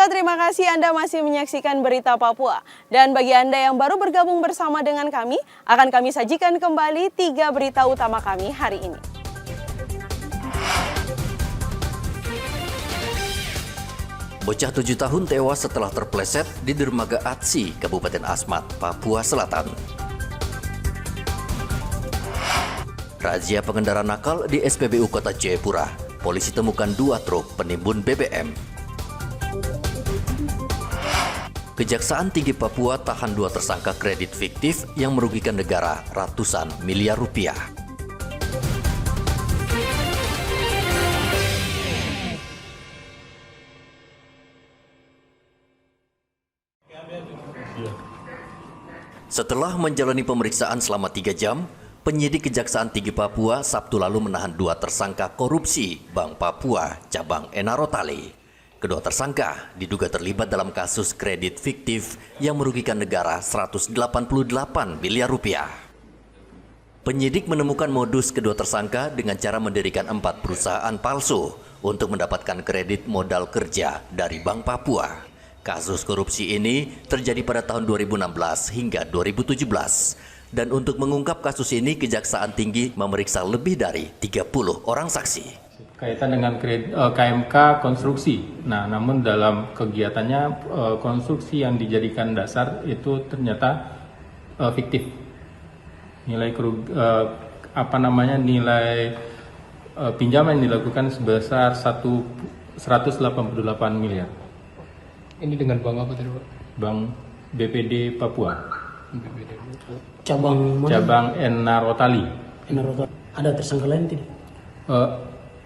Pemirsa, terima kasih Anda masih menyaksikan Berita Papua. Dan bagi Anda yang baru bergabung bersama dengan kami, akan kami sajikan kembali 3 berita utama kami hari ini. Bocah 7 tahun tewas setelah terpleset di dermaga Atsi, Kabupaten Asmat, Papua Selatan. Razia pengendara nakal di SPBU Kota Jayapura. Polisi temukan 2 truk penimbun BBM. Kejaksaan Tinggi Papua tahan 2 tersangka kredit fiktif yang merugikan negara ratusan miliar rupiah. Setelah menjalani pemeriksaan selama 3 jam, penyidik Kejaksaan Tinggi Papua Sabtu lalu menahan 2 tersangka korupsi Bank Papua cabang Enarotali. Kedua tersangka diduga terlibat dalam kasus kredit fiktif yang merugikan negara 188 miliar rupiah. Penyidik menemukan modus kedua tersangka dengan cara mendirikan 4 perusahaan palsu untuk mendapatkan kredit modal kerja dari Bank Papua. Kasus korupsi ini terjadi pada tahun 2016 hingga 2017. Dan untuk mengungkap kasus ini, Kejaksaan Tinggi memeriksa lebih dari 30 orang saksi. Kaitan dengan KMK konstruksi. Nah, namun dalam kegiatannya konstruksi yang dijadikan dasar itu ternyata fiktif. Nilai nilai pinjaman yang dilakukan sebesar 188 miliar. Ini dengan bank apa tadi, Pak? Bank BPD Papua. Cabang mana? Cabang Enarotali. Enarotali. Ada tersangka lain tidak?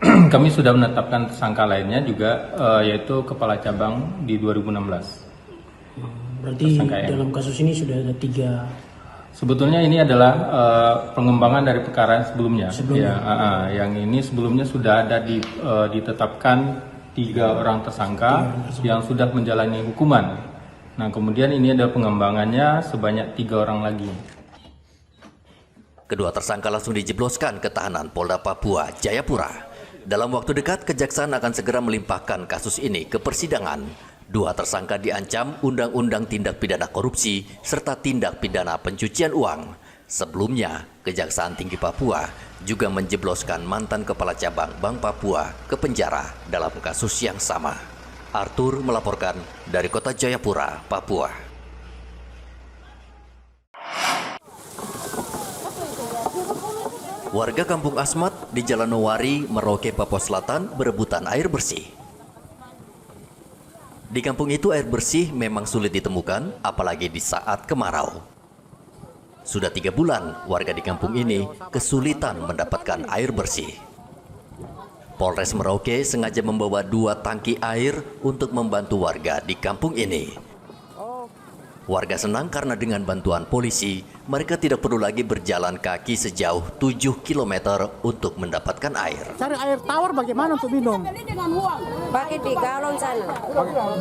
Kami sudah menetapkan tersangka lainnya juga, yaitu kepala cabang di 2016. Berarti dalam kasus ini sudah ada 3. Sebetulnya ini adalah pengembangan dari perkara sebelumnya. Yang ini sebelumnya sudah ada ditetapkan 3 orang tersangka yang sudah menjalani hukuman. Nah, kemudian ini ada pengembangannya sebanyak 3 orang lagi. Kedua tersangka langsung dijebloskan ke tahanan Polda Papua Jayapura. Dalam waktu dekat, Kejaksaan akan segera melimpahkan kasus ini ke persidangan. 2 tersangka diancam Undang-Undang Tindak Pidana Korupsi serta Tindak Pidana Pencucian Uang. Sebelumnya, Kejaksaan Tinggi Papua juga menjebloskan mantan kepala cabang Bank Papua ke penjara dalam kasus yang sama. Arthur melaporkan dari Kota Jayapura, Papua. Warga Kampung Asmat di Jalan Nowari, Merauke, Papua Selatan berebutan air bersih. Di kampung itu air bersih memang sulit ditemukan, apalagi di saat kemarau. Sudah 3 bulan warga di kampung ini kesulitan mendapatkan air bersih. Polres Merauke sengaja membawa 2 tangki air untuk membantu warga di kampung ini. Warga senang karena dengan bantuan polisi, mereka tidak perlu lagi berjalan kaki sejauh 7 km untuk mendapatkan air. Cari air tawar bagaimana untuk minum? Pakai di galon sana.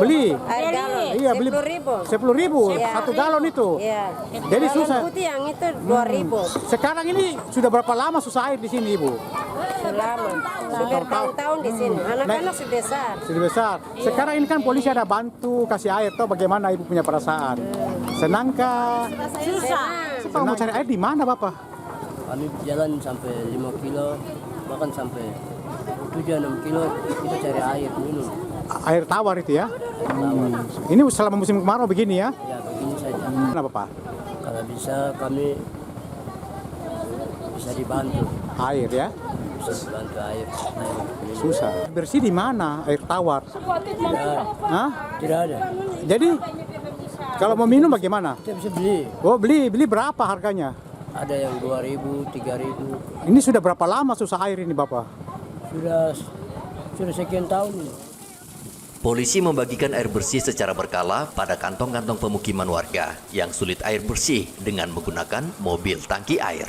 Beli? Air galon. Iya, beli 10.000 Ya. 1 galon itu. Iya. Jadi susah. Yang putih yang itu 2.000. Sekarang ini sudah berapa lama susah air di sini, Ibu? Lama. Sudah bertahun-tahun di sini. Anak-anak sudah besar. Sudah besar. Sekarang ini kan polisi ada bantu kasih air. Tahu bagaimana Ibu punya perasaan? Senangkah? Susah. Senang mau cari air di mana, Bapak? Kami jalan sampai 5 kilo, bahkan sampai 7-6 kilo kita cari air minum. Air tawar itu ya? Ini selama musim kemarau begini ya? Ya begini saja. Kenapa, Pak? Kalau bisa kami bisa dibantu. Air ya? Bisa dibantu air minum. Susah. Bersih di mana air tawar? Tidak ada. Hah? Tidak ada. Jadi kalau mau minum bagaimana? Kita bisa beli. Oh, beli berapa harganya? Ada yang 2.000, 3.000. Ini sudah berapa lama susah air ini, Bapak? Sudah sekian tahun ini. Polisi membagikan air bersih secara berkala pada kantong-kantong pemukiman warga yang sulit air bersih dengan menggunakan mobil tangki air.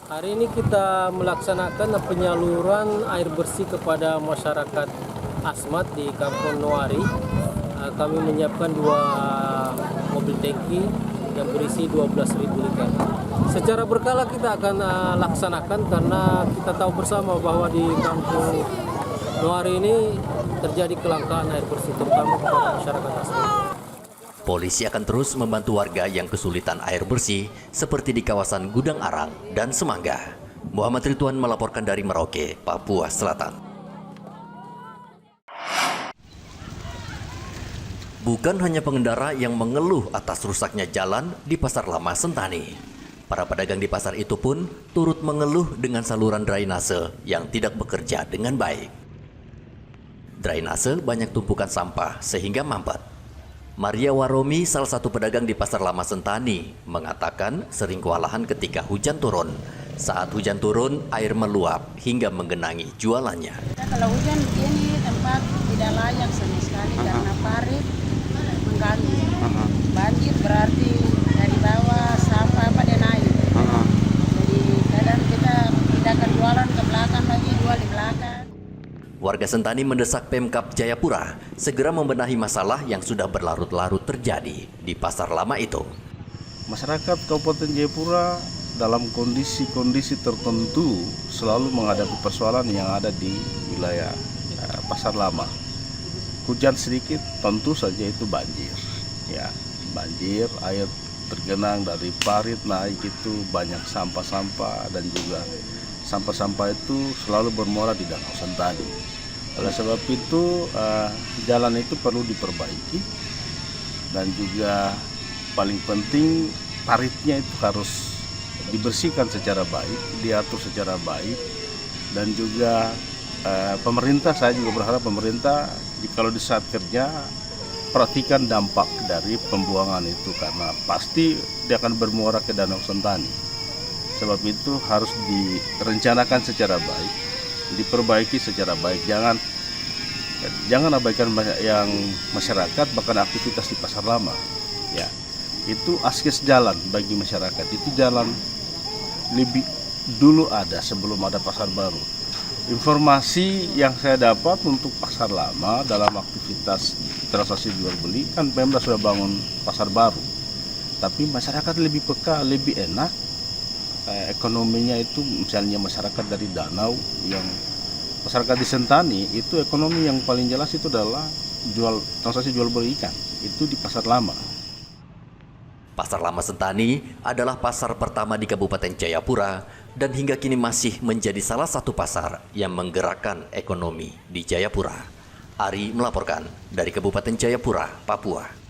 Hari ini kita melaksanakan penyaluran air bersih kepada masyarakat Asmat di Kampung Nowari. Kami menyiapkan 2 mobil tangki yang berisi 12.000 liter. Secara berkala kita akan laksanakan karena kita tahu bersama bahwa di Kampung Nuari ini terjadi kelangkaan air bersih terutama kepada masyarakat asli. Polisi akan terus membantu warga yang kesulitan air bersih seperti di kawasan Gudang Arang dan Semangga. Muhammad Ridwan melaporkan dari Merauke, Papua Selatan. Bukan hanya pengendara yang mengeluh atas rusaknya jalan di Pasar Lama Sentani. Para pedagang di pasar itu pun turut mengeluh dengan saluran drainase yang tidak bekerja dengan baik. Drainase banyak tumpukan sampah sehingga mampet. Maria Waromi, salah satu pedagang di Pasar Lama Sentani, mengatakan sering kewalahan ketika hujan turun. Saat hujan turun, air meluap hingga menggenangi jualannya. Kalau hujan begini tempat tidak layak sama sekali karena parit mengganggu. Banjir berarti dari bawah sampah dia naik. Jadi kadang kita pindahkan jualan ke belakang lagi, jual di belakang. Warga Sentani mendesak Pemkab Jayapura segera membenahi masalah yang sudah berlarut-larut terjadi di Pasar Lama itu. Masyarakat Kabupaten Jayapura dalam kondisi-kondisi tertentu selalu menghadapi persoalan yang ada di wilayah Pasar Lama. Hujan sedikit tentu saja itu banjir. Ya, banjir, air tergenang dari parit naik itu banyak sampah-sampah dan juga sampah-sampah itu selalu bermuara di Danau Sentani. Oleh sebab itu jalan itu perlu diperbaiki dan juga paling penting paritnya itu harus dibersihkan secara baik, diatur secara baik dan juga pemerintah, saya juga berharap pemerintah kalau di saat kerja perhatikan dampak dari pembuangan itu karena pasti dia akan bermuara ke Danau Sentani. Sebab itu harus direncanakan secara baik, diperbaiki secara baik. Jangan abaikan yang masyarakat bahkan aktivitas di Pasar Lama. Ya, itu akses jalan bagi masyarakat. Itu jalan lebih dulu ada sebelum ada Pasar Baru. Informasi yang saya dapat untuk Pasar Lama dalam aktivitas transaksi jual beli kan Pemda sudah bangun Pasar Baru. Tapi masyarakat lebih peka, lebih enak. Ekonominya itu misalnya masyarakat dari danau yang masyarakat di Sentani itu ekonomi yang paling jelas itu adalah transaksi jual beli ikan. Itu di Pasar Lama. Pasar Lama Sentani adalah pasar pertama di Kabupaten Jayapura dan hingga kini masih menjadi salah satu pasar yang menggerakkan ekonomi di Jayapura. Ari melaporkan dari Kabupaten Jayapura, Papua.